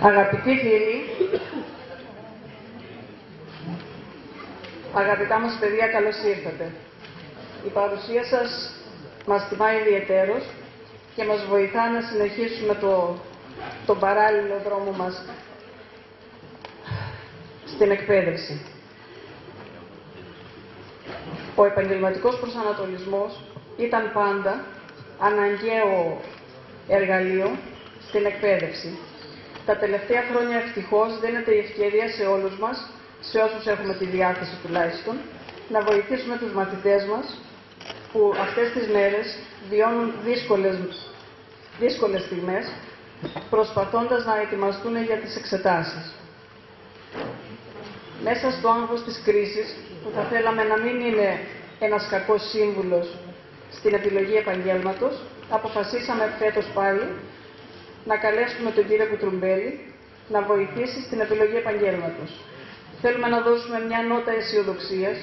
Αγαπητοί φίλοι, αγαπητά μας παιδιά, καλώς ήρθατε. Η παρουσία σας μας τιμά ιδιαιτέρως και μας βοηθά να συνεχίσουμε τον παράλληλο δρόμο μας στην εκπαίδευση. Ο επαγγελματικός προσανατολισμός ήταν πάντα αναγκαίο εργαλείο στην εκπαίδευση. Τα τελευταία χρόνια ευτυχώς δίνεται η ευκαιρία σε όλους μας, σε όσους έχουμε τη διάθεση τουλάχιστον, να βοηθήσουμε τους μαθητές μας που αυτές τις μέρες βιώνουν δύσκολες στιγμές, προσπαθώντας να ετοιμαστούν για τις εξετάσεις. Μέσα στο άγχος της κρίσης, που θα θέλαμε να μην είναι ένας κακός σύμβουλος στην επιλογή επαγγέλματος, αποφασίσαμε φέτος πάλι να καλέσουμε τον κύριο Κουτρουμπέλη να βοηθήσει στην επιλογή επαγγέλματος. Θέλουμε να δώσουμε μια νότα αισιοδοξίας,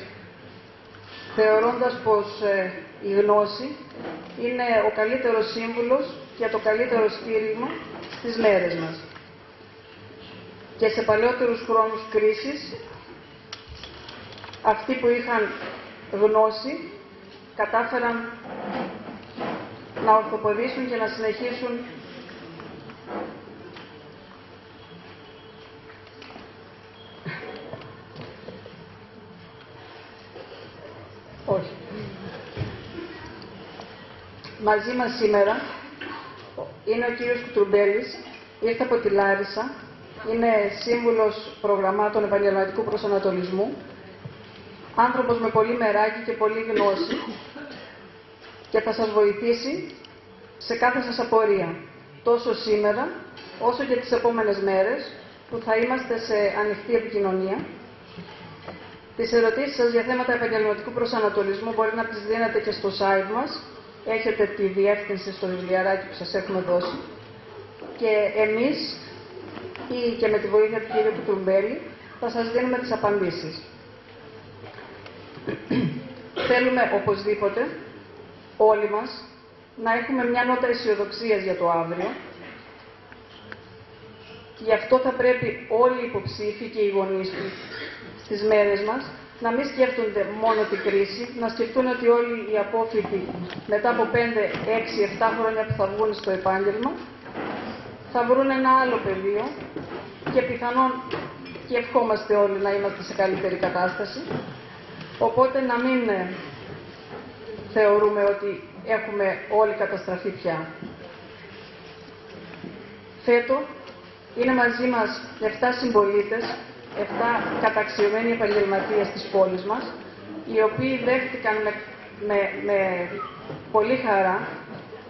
θεωρώντας πως η γνώση είναι ο καλύτερος σύμβουλος για το καλύτερο στήριγμα στις μέρες μας. Και σε παλαιότερους χρόνους κρίσης, αυτοί που είχαν γνώση κατάφεραν να ορθοποδήσουν και να συνεχίσουν Μαζί μας σήμερα είναι ο κύριος Κουτρουμπέλης, ήρθε από τη Λάρισα, είναι σύμβουλος προγραμμάτων επαγγελματικού προσανατολισμού, άνθρωπος με πολύ μεράκι και πολύ γνώση και θα σας βοηθήσει σε κάθε σας απορία, τόσο σήμερα όσο και τις επόμενες μέρες που θα είμαστε σε ανοιχτή επικοινωνία. Τις ερωτήσεις σας για θέματα επαγγελματικού προσανατολισμού μπορεί να τις δίνετε και στο site μας. Έχετε τη διεύθυνση στο βιβλιαράκι που σας έχουμε δώσει. Και εμείς, ή και με τη βοήθεια του κύριου Κουτρουμπέλη, θα σας δίνουμε τις απαντήσεις. Θέλουμε οπωσδήποτε όλοι μας να έχουμε μια νότα αισιοδοξίας για το αύριο. Γι' αυτό θα πρέπει όλοι οι υποψήφοι και οι γονείς τους στις μέρες μας να μην σκέφτονται μόνο την κρίση, να σκεφτούν ότι όλοι οι απόφοιτοι μετά από 5, 6, 7 χρόνια που θα βγουν στο επάγγελμα θα βρουν ένα άλλο πεδίο και πιθανόν και ευχόμαστε όλοι να είμαστε σε καλύτερη κατάσταση. Οπότε να μην θεωρούμε ότι έχουμε όλοι καταστραφεί πια. Φέτο είναι μαζί μας 7 συμπολίτες, 7 καταξιωμένοι επαγγελματίες της πόλης μας, οι οποίοι δέχτηκαν με πολύ χαρά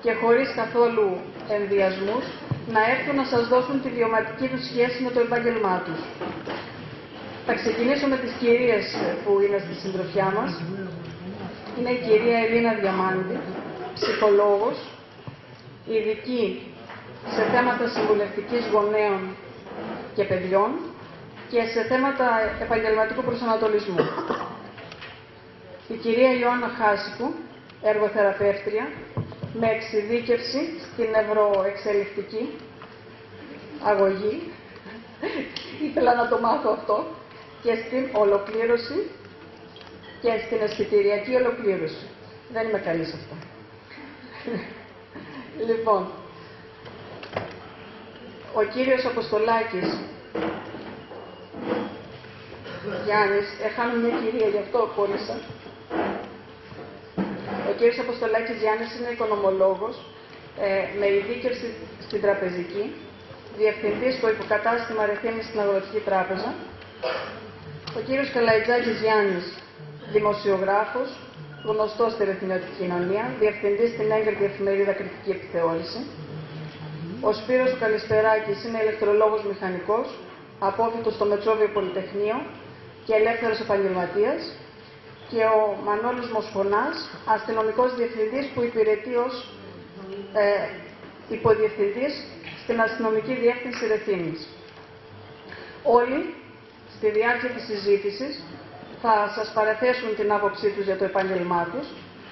και χωρίς καθόλου ενδιασμούς να έρθουν να σας δώσουν τη βιωματική τους σχέση με το επάγγελμά τους. Θα ξεκινήσω με τις κυρίες που είναι στη συντροφιά μας. Είναι η κυρία Ελίνα Διαμάντη, ψυχολόγος, ειδική σε θέματα συμβουλευτικής γονέων και παιδιών και σε θέματα επαγγελματικού προσανατολισμού. Η κυρία Ιωάννα Χάσικου, εργοθεραπεύτρια, με εξειδίκευση στην νευροεξελικτική αγωγή, ήθελα να το μάθω αυτό, και στην ολοκλήρωση και στην αισθητηριακή ολοκλήρωση. Δεν είμαι καλή σε αυτά. Λοιπόν, ο κύριος Αποστολάκης Γιάννης, έχαμε μια κυρία, γι' αυτό κόλλησα. Ο κύριος Αποστολάκης Γιάννης είναι οικονομολόγος με ειδίκευση στην τραπεζική, διευθυντής στο υποκατάστημα Ρεθύμνης στην Αγροτική Τράπεζα. Ο κύριος Καλαϊτζάκης Γιάννης, δημοσιογράφος, γνωστός στη Ρεθυμνιωτική Κοινωνία, διευθυντής στην έγκριτη εφημερίδα Κριτική Επιθεώρηση. Ο Σπύρος Καλιστεράκης είναι ηλεκτρολόγος μηχανικός, απόφοιτος στο Μετσόβιο Πολυτεχνείο και ελεύθερος επαγγελματίας. και ο Μανώλης Μοσχονάς, αστυνομικός διευθυντής που υπηρετεί ως υποδιευθυντής στην Αστυνομική Διεύθυνση Ρεθύμνης. Όλοι, στη διάρκεια της συζήτησης, θα σας παραθέσουν την άποψή τους για το επάγγελμά τους.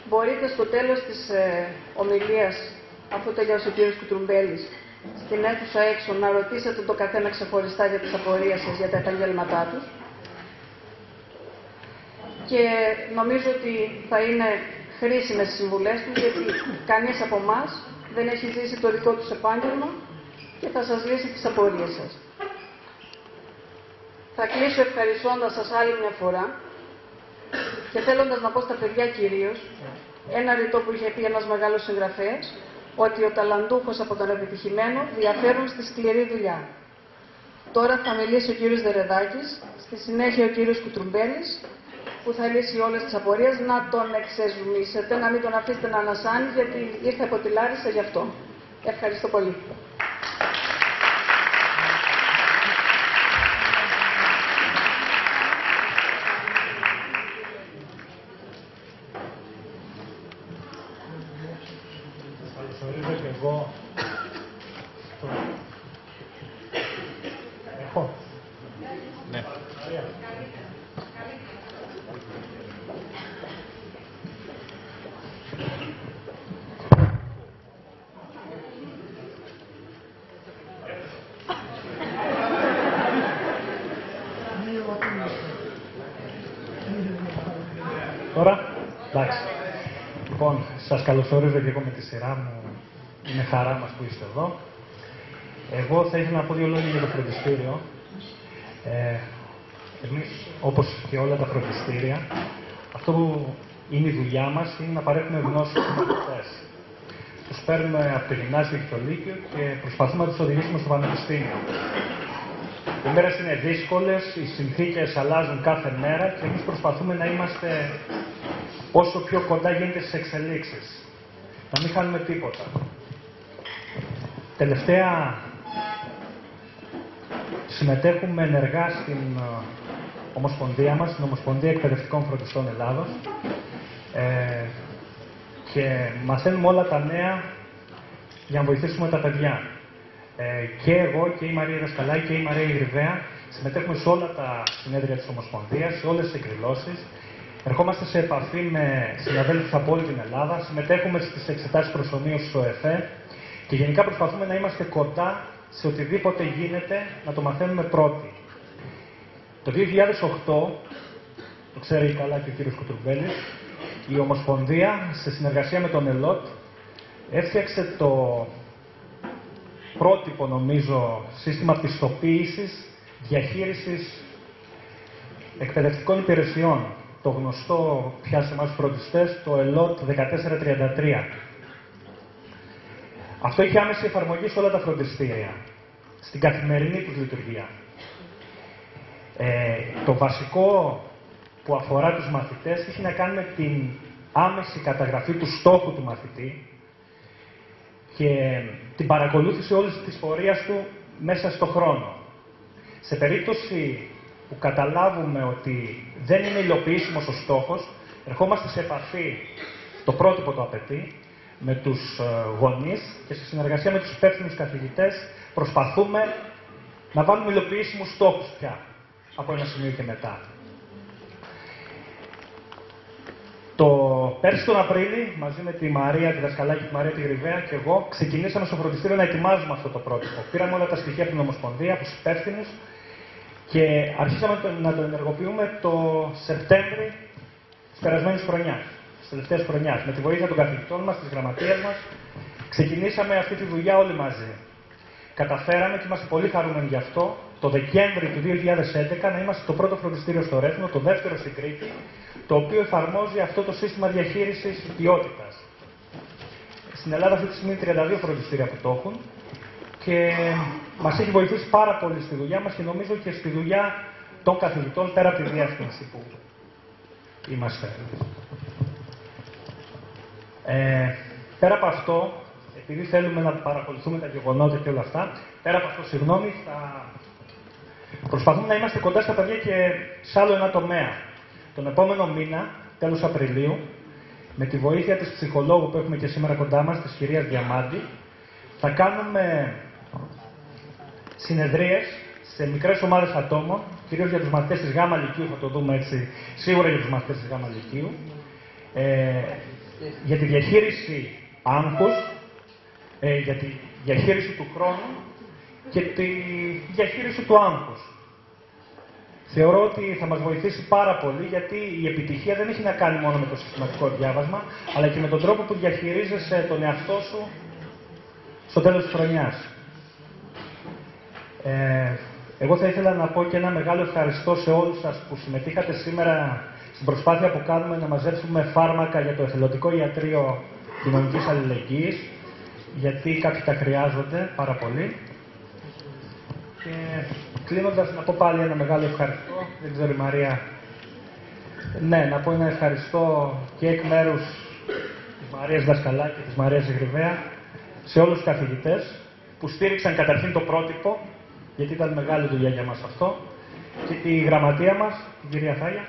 Μπορείτε στο τέλος της ομιλίας, αφού τελειώσει ο κύριος Κουτρουμπέλης, στην αίθουσα έξω να ρωτήσετε το καθένα ξεχωριστά για τις απορίες σας για τα επαγγέλματά τους. Και νομίζω ότι θα είναι χρήσιμες οι συμβουλές τους, γιατί κανείς από εμάς δεν έχει ζήσει το δικό τους επάγγελμα και θα σας λύσει τις απορίες σας. Θα κλείσω ευχαριστώντας σας άλλη μια φορά και θέλοντας να πω στα παιδιά κυρίως ένα ρητό που είχε πει ένας μεγάλος συγγραφέας, ότι ο ταλαντούχος από τον επιτυχημένο διαφέρουν στη σκληρή δουλειά. Τώρα θα μιλήσει ο κύριος Δερεδάκης, στη συνέχεια ο κύριος Κουτρουμπέλης, που θα λύσει όλες τις απορίες. Να τον εξεζουμίσετε, να μην τον αφήσετε να ανασάνει, γιατί ήρθε από τη Λάρισα γι' αυτό. Ευχαριστώ πολύ. Καλωσορίζω και εγώ στο... Έχω. Ναι. Τώρα, εντάξει. Λοιπόν, σας καλωσορίζω και εγώ με τη σειρά μου. Είναι χαρά μας που είστε εδώ. Εγώ θα ήθελα να πω δύο λόγια για το φροντιστήριο. Εμείς, όπως και όλα τα φροντιστήρια, αυτό που είναι η δουλειά μας είναι να παρέχουμε γνώσεις στους μαθητές. Τους παίρνουμε από το γυμνάσιο και το λύκειο και προσπαθούμε να τους οδηγήσουμε στο πανεπιστήμιο. Οι μέρες είναι δύσκολες, οι συνθήκες αλλάζουν κάθε μέρα και εμείς προσπαθούμε να είμαστε όσο πιο κοντά γίνεται στις εξελίξεις. Να μην χάνουμε τίποτα. Τελευταία συμμετέχουμε ενεργά στην Ομοσπονδία μας, την Ομοσπονδία Εκπαιδευτικών Φροντιστών Ελλάδος, και μαθαίνουμε όλα τα νέα για να βοηθήσουμε τα παιδιά. Και εγώ και η Μαρία Δασκαλάκη και η Μαρία Γρυβαία συμμετέχουμε σε όλα τα συνέδρια της Ομοσπονδίας, σε όλες τις εκδηλώσεις. Ερχόμαστε σε επαφή με συναδέλφους από όλη την Ελλάδα, συμμετέχουμε στις εξετάσεις προσωνύωσης στο ΕΦΕ και γενικά προσπαθούμε να είμαστε κοντά σε οτιδήποτε γίνεται, να το μαθαίνουμε πρώτοι. Το 2008, το ξέρει καλά και ο κύριος Κουτρουμπέλης, η Ομοσπονδία σε συνεργασία με τον ΕΛΟΤ έφτιαξε το πρότυπο, νομίζω, σύστημα πιστοποίησης διαχείρισης εκπαιδευτικών υπηρεσιών. Το γνωστό πια σε εμάς φροντιστές, το ΕΛΟΤ 1433. Αυτό είχε άμεση εφαρμογή σε όλα τα φροντιστήρια, στην καθημερινή τους λειτουργία. Το βασικό που αφορά τους μαθητές έχει να κάνει με την άμεση καταγραφή του στόχου του μαθητή και την παρακολούθηση όλης της πορείας του μέσα στο χρόνο. Σε περίπτωση που καταλάβουμε ότι δεν είναι υλοποιήσιμος ο στόχος, ερχόμαστε σε επαφή, το πρότυπο το απαιτεί, με τους γονείς και σε συνεργασία με τους υπεύθυνους καθηγητές προσπαθούμε να βάλουμε υλοποιήσιμους στόχους πια από ένα σημείο και μετά. Πέρσι τον Απρίλη, μαζί με τη Μαρία τη Δασκαλάκη, τη Μαρία τη Γρυβαία και εγώ, ξεκινήσαμε στο φροντιστήριο να ετοιμάζουμε αυτό το πρότυπο. Πήραμε όλα τα στοιχεία από την Ομοσπονδία, από τους υπεύθυνους και αρχίσαμε να το ενεργοποιούμε το Σεπτέμβρη της περασμένης χρονιάς, της τελευταίας χρονιάς. Με τη βοήθεια των καθηγητών μας, της γραμματείας μας, ξεκινήσαμε αυτή τη δουλειά όλοι μαζί. Καταφέραμε και είμαστε πολύ χαρούμενοι γι' αυτό, το Δεκέμβρη του 2011 να είμαστε το πρώτο φροντιστήριο στο Ρέθινο, το δεύτερο στην Κρήτη, το οποίο εφαρμόζει αυτό το σύστημα διαχείρισης ποιότητας. Στην Ελλάδα αυτή τη στιγμή 32 φροντιστήρια που το έχουν και μας έχει βοηθήσει πάρα πολύ στη δουλειά μας και νομίζω και στη δουλειά των καθηγητών πέρα από τη διεύθυνση που είμαστε. Πέρα από αυτό, επειδή θέλουμε να παρακολουθούμε τα γεγονότα και όλα αυτά, πέρα από αυτό, συγγνώμη, θα προσπαθούμε να είμαστε κοντά στα παιδιά και σε άλλο ένα τομέα. Τον επόμενο μήνα τέλος Απριλίου, με τη βοήθεια της ψυχολόγου που έχουμε και σήμερα κοντά μας, της κυρίας Διαμάντη, θα κάνουμε συνεδρίες σε μικρές ομάδες ατόμων, κυρίως για τους μαθητές της ΓΑΜΑ Λυκείου, θα το δούμε έτσι, σίγουρα για τους μαθητές της ΓΑΜΑ Λυκείου, για τη διαχείριση άγχους, για τη διαχείριση του χρόνου και τη διαχείριση του άγχους. Θεωρώ ότι θα μας βοηθήσει πάρα πολύ, γιατί η επιτυχία δεν έχει να κάνει μόνο με το συστηματικό διάβασμα, αλλά και με τον τρόπο που διαχειρίζεσαι τον εαυτό σου στο τέλος της χρονιάς. Εγώ θα ήθελα να πω και ένα μεγάλο ευχαριστώ σε όλους σας που συμμετείχατε σήμερα στην προσπάθεια που κάνουμε να μαζέψουμε φάρμακα για το εθελοντικό ιατρείο κοινωνικής αλληλεγγύης, γιατί κάποιοι τα χρειάζονται πάρα πολύ. Και κλείνοντας, να πω πάλι ένα μεγάλο ευχαριστώ. Δεν ξέρω, η Μαρία. Ναι, να πω ένα ευχαριστώ και εκ μέρους της Μαρίας Δασκαλάκη και της Μαρίας Γρυβαία σε όλους τους καθηγητές που στήριξαν καταρχήν το πρότυπο, γιατί ήταν μεγάλη δουλειά για μας αυτό, και τη γραμματεία μας, την κυρία Θάγια,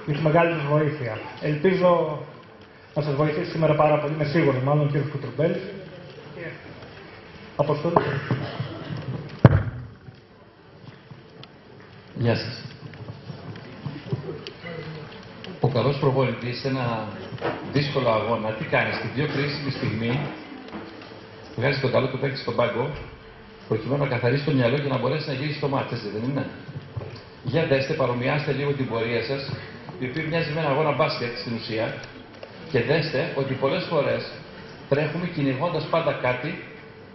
για τη μεγάλη τους βοήθεια. Ελπίζω να σας βοηθήσει σήμερα πάρα πολύ, είμαι σίγουρος, μάλλον ο κύριος Κουτρουμπέλης. Και Αποστόλη. Γεια σας. Ο καλός προπονητής σε ένα δύσκολο αγώνα, τι κάνει, στη πιο κρίσιμη στιγμή, βγάζει το καλό του παίκτη στον πάγκο, προκειμένου να καθαρίσει το μυαλό και να μπορέσει να γυρίσει το μάτι, έτσι δεν είναι? Για δέστε, παρομοιάστε λίγο την πορεία σας, η οποία μοιάζει με ένα αγώνα μπάσκετ στην ουσία, και δέστε ότι πολλές φορές τρέχουμε κυνηγώντας πάντα κάτι,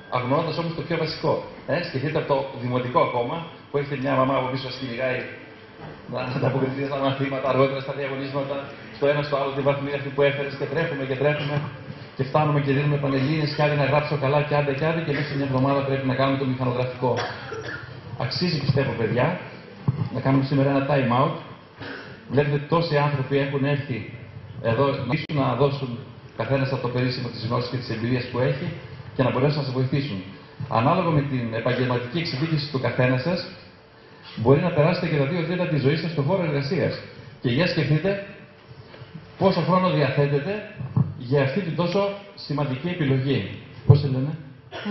αγνοώντας όμως το πιο βασικό. Σκεφτείτε από το δημοτικό ακόμα, που έχετε μια μαμά από πίσω σας κυνηγάει να ανταποκριθεί στα μαθήματα, αργότερα στα διαγωνίσματα, στο ένα στο άλλο τη βαθμίδα αυτή που έφερες, και τρέχουμε και φτάνουμε και δίνουμε πανελλήνιες και άλλοι να γράψω καλά και άντε και μέσα σε μια εβδομάδα πρέπει να κάνουμε το μηχανογραφικό. Αξίζει, πιστεύω, παιδιά, να κάνουμε σήμερα ένα time out. Βλέπετε τόσοι άνθρωποι έχουν έρθει εδώ να δώσουν καθένας από το περίσσιμο της γνώσης και της εμπειρίας που έχει και να μπορέσουν να σας βοηθήσουν. Ανάλογα με την επαγγελματική εξειδίκευση του καθένα σας, μπορεί να περάσετε και τα 2 τρίτα της ζωής σας στον χώρο εργασίας. Και για σκεφτείτε πόσο χρόνο διαθέτετε για αυτή την τόσο σημαντική επιλογή. Πώς σε λένε?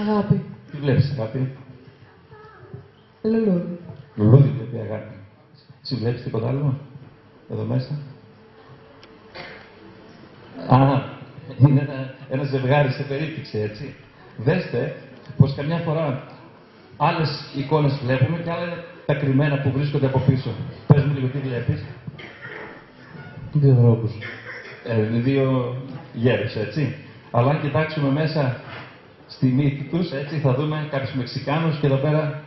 Αγάπη. Τι βλέπεις, αγάπη? Λουλούδι. Λουλούδι βλέπει, αγάπη. Εσύ βλέπεις τίποτα άλλο εδώ μέσα? Είναι ένα ζευγάρι σε περίπτυξη, έτσι. Δέστε πως καμιά φορά άλλες εικόνες βλέπουμε και άλλα είναι τα κρυμμένα που βρίσκονται από πίσω. Πες μου λίγο τι βλέπεις. 2 ανθρώπους. 2 γέρους, έτσι. Αλλά αν κοιτάξουμε μέσα στη μύτη τους, έτσι, θα δούμε κάποιους Μεξικάνους και εδώ πέρα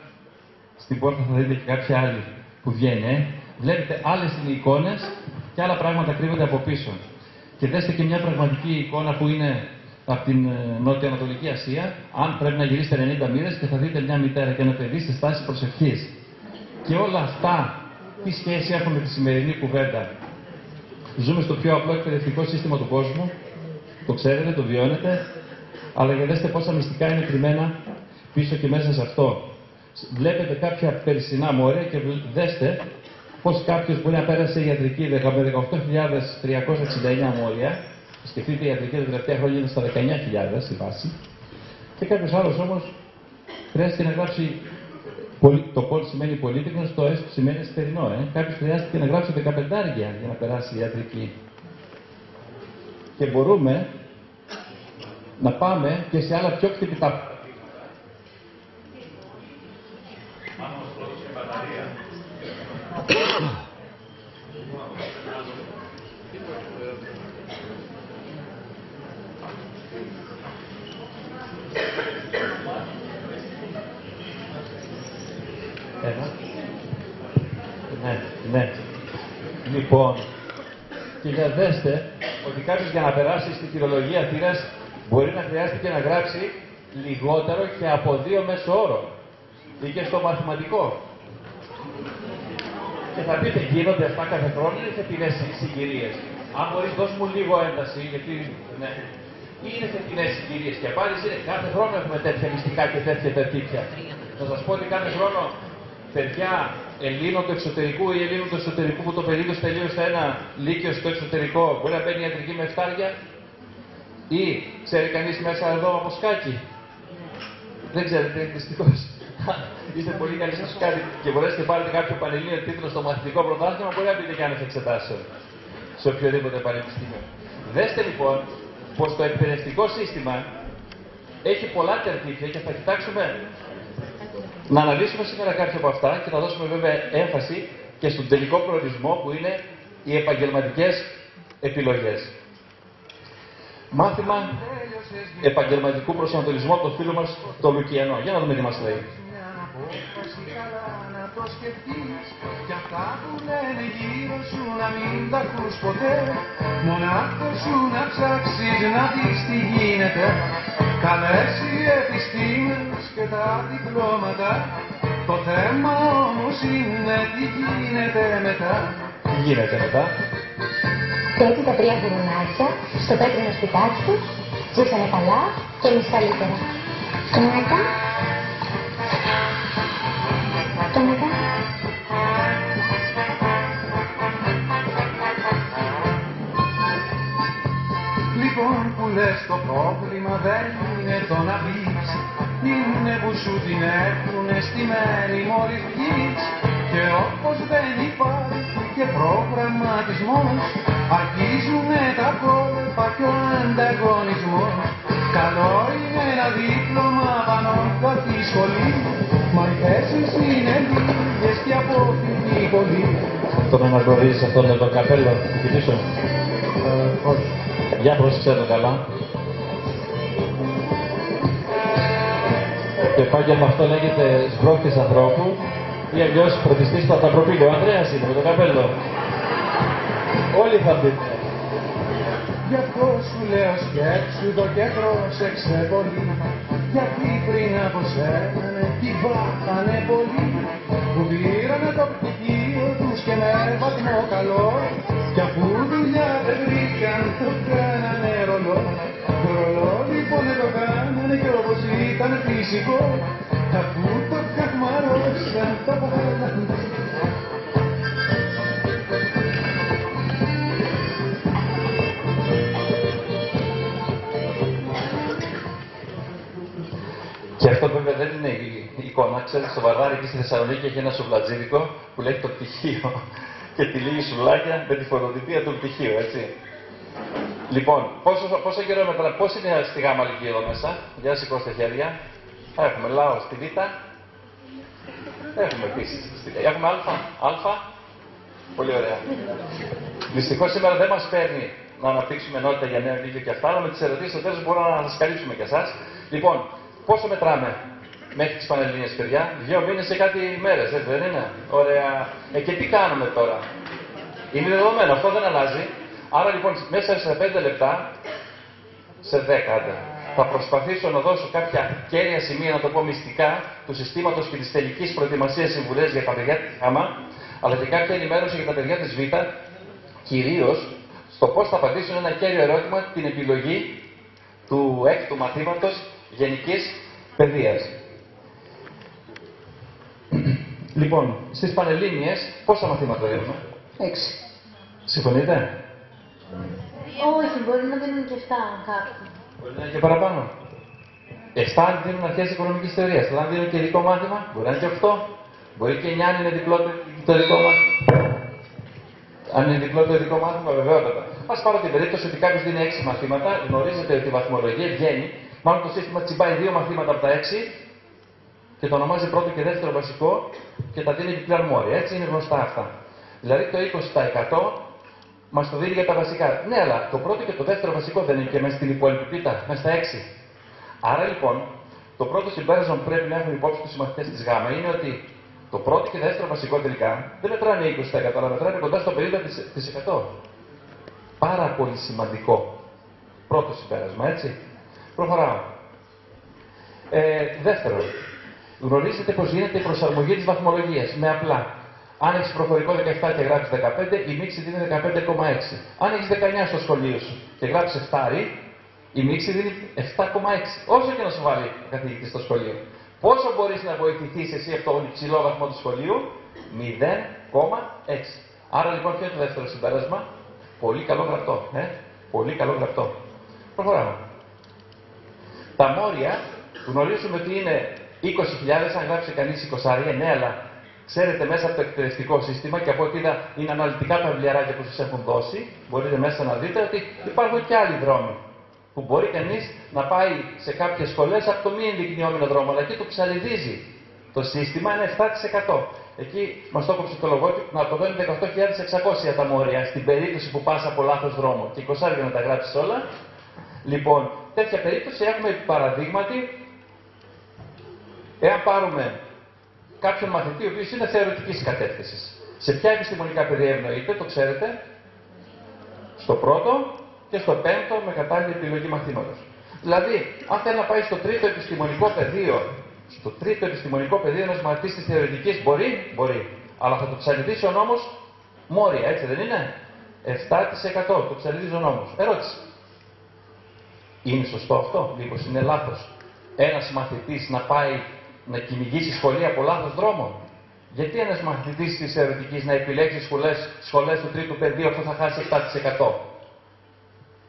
στην πόρτα θα δείτε και κάποια άλλη που βγαίνει. Βλέπετε, άλλες είναι οι εικόνες και άλλα πράγματα κρύβονται από πίσω. Και δέστε και μια πραγματική εικόνα που είναι από την Νότια-Ανατολική Ασία, αν πρέπει να γυρίσετε 90 μοίρες και θα δείτε μια μητέρα και ένα παιδί σε στάση προσευχής. Και όλα αυτά, τι σχέση έχουν με τη σημερινή κουβέντα? Ζούμε στο πιο απλό εκπαιδευτικό σύστημα του κόσμου, το ξέρετε, το βιώνετε, αλλά για δέστε πόσα μυστικά είναι κρυμμένα πίσω και μέσα σε αυτό. Βλέπετε κάποια περσινά μόρια και δέστε πως κάποιος μπορεί να πέρασε ιατρική με 18.369 μόρια. Σκεφτείτε, η ιατρική τα τελευταία χρόνια είναι στα 19.000 η βάση. Και κάποιος άλλος όμως χρειάστηκε να γράψει. Το πόλ σημαίνει πολύτεκνος, το ΕΣΠ σημαίνει εστερινό. Κάποιος χρειάστηκε να γράψει 15 για να περάσει η ιατρική. Και μπορούμε να πάμε και σε άλλα πιο χτυπητά. Ναι. Λοιπόν, και για δέστε ότι κάποιος για να περάσει στη χειρολογία θύρας μπορεί να χρειάζεται και να γράψει λιγότερο και από 2 μέσο όρο ή και στο μαθηματικό. Και θα πείτε, γίνονται αυτά κάθε χρόνο ή είναι φετινές συγκυρίες? Αν μπορείς, δώσ' μου λίγο ένταση, γιατί ναι. Ή είναι φετινές συγκυρίες? Και πάλι είναι κάθε χρόνο έχουμε τέτοια μυστικά και τέτοια τερτύπια. Θα σας πω ότι κάθε χρόνο παιδιά Ελλήνων του εξωτερικού ή Ελλήνων του εσωτερικού που το παιδί του τελείωσε ένα λύκειο στο εξωτερικό μπορεί να μπαίνει ιατρική με εφτάρια? Ή ξέρει κανείς μέσα εδώ από σκάκι? Δεν ξέρετε, δυστυχώς. Είστε πολύ καλοί στο σκάκι και μπορέσετε να πάρετε κάποιο πανελλήνιο τίτλο στο μαθητικό πρωτάθλημα, μπορεί να μπείτε και άνευ εξετάσεων σε οποιοδήποτε πανεπιστήμιο. Δέστε λοιπόν πως το εκπαιδευτικό σύστημα έχει πολλά τερτύπια και θα κοιτάξουμε να αναλύσουμε σήμερα κάποια από αυτά και θα δώσουμε βέβαια έμφαση και στον τελικό προορισμό που είναι οι επαγγελματικές επιλογές. Μάθημα επαγγελματικού προσανατολισμού από το φίλο μας το Λουκιανό. Για να δούμε τι μας λέει. Το σκεφτείς κι αυτά που λένε γύρω σου να μην τα ακούς ποτέ. Μονάχος σου να ψάξεις να δεις τι γίνεται. Καλές οι επιστήμες και τα διπλώματα. Το θέμα όμως είναι τι γίνεται μετά. Τι γίνεται μετά? Πρέπει τα 3 γουρουνάκια στο πέτρινο σπιτάκι τους ζήσανε καλά και εμείς καλύτερα. Και μετά... Και μετά... Λοιπόν που λες το πρόβλημα δεν είναι το να πεις, είναι που σου την έχουνε στη μέρη μόλις βγεις. Και όπως δεν υπάρχει και προγραμματισμός, αρχίζουνε τα κόλπα και ο ανταγωνισμός. Καλό είναι ένα δίπλωμα πάνω από τη σχολή, μα οι θέσεις είναι λίγες και απόφυγη πολύ. Τον αναγνωρίζεις αυτόν με το καπέλο εκεί πίσω? Όχι. Για πρόσεξε το καλά. Το επάγγελμα αυτό λέγεται σμπρόχτης ανθρώπου ή αλλιώς φροντιστής του Αταπροπήλου. Ο Ανδρέας είναι με το καπέλο. Όλοι θα μπείτε. Γι' αυτό σου λέω σκέψου το και πρόσεξε πολύ, γιατί πριν από σένα τι βάθανε πολλοί που πήρανε το πτυχίο τους και με βαθμό καλό, κι αφού δουλειά δεν βρήκαν το κάνανε ρολό. Το ρολό λοιπόν το κάνανε κι όπως ήταν φυσικό, αφού το καθμαρώσαν το βάλαν. Και αυτό βέβαια δεν είναι η εικόνα. Ξέρετε, στο Βαρδάρι εκεί στη Θεσσαλονίκη έχει ένα σουβλατζίδικο που λέει το πτυχίο και τη λίγη σουβλάκια με τη φωτοτυπία του πτυχίου, έτσι. Λοιπόν, πόσο καιρό μετρά, πώς είναι στη Γάμα Λυκείου εδώ μέσα? Για να σηκώστε χέρια. Έχουμε Λάο στη Β. Έχουμε επίσης. Έχουμε Α. Πολύ ωραία. Δυστυχώς σήμερα δεν μας παίρνει να αναπτύξουμε ενότητα για νέο λύκειο και αυτά, αλλά με τις ερωτήσεις στο τέλος μπορούμε να σας καλύψουμε και εσάς. Λοιπόν, πόσο μετράμε μέχρι τις Πανελλήνιες, παιδιά? 2 μήνες και κάτι μέρες, έτσι δεν είναι? Ωραία. Και τι κάνουμε τώρα? Είναι δεδομένο, αυτό δεν αλλάζει. Άρα λοιπόν μέσα σε 5 λεπτά, σε 10 θα προσπαθήσω να δώσω κάποια κέρια σημεία, να το πω μυστικά, του συστήματος και της τελικής προετοιμασίας συμβουλές για τα παιδιά της Γ, αλλά και κάποια ενημέρωση για τα παιδιά της Β, κυρίως στο πώς θα απαντήσουν ένα κέριο ερώτημα, την επιλογή του 6ου μαθήματος Γενικής Παιδείας. Λοιπόν, στις Πανελλήνιες πόσα μαθήματα δίνουμε? 6. Συμφωνείτε? Όχι, μπορεί να δίνουν και 7 κάποιοι. Μπορεί να είναι και παραπάνω. 7 αν δίνουν αρχές οικονομικής θεωρίας. Αλλά αν δίνουν και ειδικό μάθημα, μπορεί να είναι και 8. Μπορεί και 9 αν είναι διπλό το ειδικό μάθημα. Αν είναι διπλό το ειδικό μάθημα, βεβαιότατα. Ας πάρω την περίπτωση ότι κάποιος δίνει 6 μαθήματα, γνωρίζετε ότι η βαθμολογία βγαίνει, μάλλον το σύστημα τσιμπάει 2 μαθήματα από τα 6 και το ονομάζει πρώτο και δεύτερο βασικό και τα δίνει επιπλέον μόρια. Έτσι είναι γνωστά αυτά. Δηλαδή το 20% μας το δίνει για τα βασικά. Ναι, αλλά το πρώτο και το δεύτερο βασικό δεν είναι και μέσα στην υπόλοιπη πίτα, μέσα στα 6. Άρα λοιπόν, το πρώτο συμπέρασμα που πρέπει να έχουν υπόψη τους οι μαθητές της ΓΑΜ είναι ότι το πρώτο και δεύτερο βασικό τελικά δεν μετράνε 20%, αλλά μετράνε κοντά στο 50%. Πάρα πολύ σημαντικό. Πρώτο συμπέρασμα, έτσι. Προχωράω. Δεύτερον, γνωρίζετε πως γίνεται η προσαρμογή της βαθμολογίας με απλά. Αν έχεις προφορικό 17 και γράψεις 15, η μίξη δίνει 15,6. Αν έχεις 19 στο σχολείο σου και γράψεις 7, η μίξη δίνει 7,6. Όσο και να σου βάλει ο καθηγητής στο σχολείο. Πόσο μπορείς να βοηθηθείς εσύ από τον υψηλό βαθμό του σχολείου, 0,6. Άρα λοιπόν ποιο είναι το δεύτερο συμπέρασμα? Πολύ καλό γραπτό. Πολύ καλό γραπτό. Προχωράμε. Τα μόρια γνωρίζουμε ότι είναι 20.000, αν γράψει κανείς 20, ναι, αλλά ξέρετε μέσα από το εκτελεστικό σύστημα και από ό,τι είδα είναι αναλυτικά τα βιβλιαράκια που σας έχουν δώσει, μπορείτε μέσα να δείτε ότι υπάρχουν και άλλοι δρόμοι που μπορεί κανείς να πάει σε κάποιες σχολές από το μη ενδεικνυόμενο δρόμο, αλλά εκεί το ψαλιδίζει το σύστημα, είναι 7%. Εκεί μας το έκοψε το λογότυπο να το δώσει 18.600 τα μόρια στην περίπτωση που πας από λάθος δρόμο και 20 για να τα γράψεις όλα. Λοιπόν, τέτοια περίπτωση έχουμε παραδείγματι, εάν πάρουμε κάποιον μαθητή ο οποίος είναι θεωρητικής κατεύθυνσης. Σε ποια επιστημονικά πεδία ευνοείται, το ξέρετε, στο πρώτο και στο πέμπτο με κατάλληλη επιλογή μαθήματος. Δηλαδή, αν θέλει να πάει στο τρίτο επιστημονικό πεδίο, ένας μαθητής της θεωρητικής μπορεί. Αλλά θα το ψαλιδίσει ο νόμος μόρια, έτσι δεν είναι? 7% το ψαλιδίζει ο νόμος. Ερώτηση. Είναι σωστό αυτό? Μήπως είναι λάθος ένας μαθητής να πάει να κυνηγήσει σχολή από λάθος δρόμο? Γιατί ένας μαθητής της θεωρητικής να επιλέξει σχολές του τρίτου πεδίου αφού θα χάσει 7%?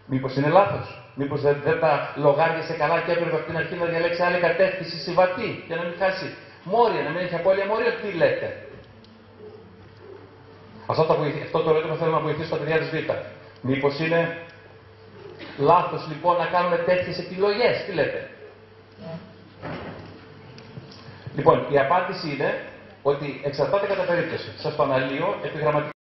Μήπως είναι λάθος? Μήπως δεν τα λογάριασε καλά και έπρεπε από την αρχή να διαλέξει άλλη κατεύθυνση συμβατή για να μην χάσει μόρια, να μην έχει απώλεια μόριων? Τι λέτε? Αυτό το ερώτημα θέλω να βοηθήσω τα παιδιά της Β. Μήπως είναι λάθος λοιπόν να κάνουμε τέτοιες επιλογές? Τι λέτε? Λοιπόν, η απάντηση είναι ότι εξαρτάται κατά περίπτωση. Σας το αναλύω επιγραμματικά.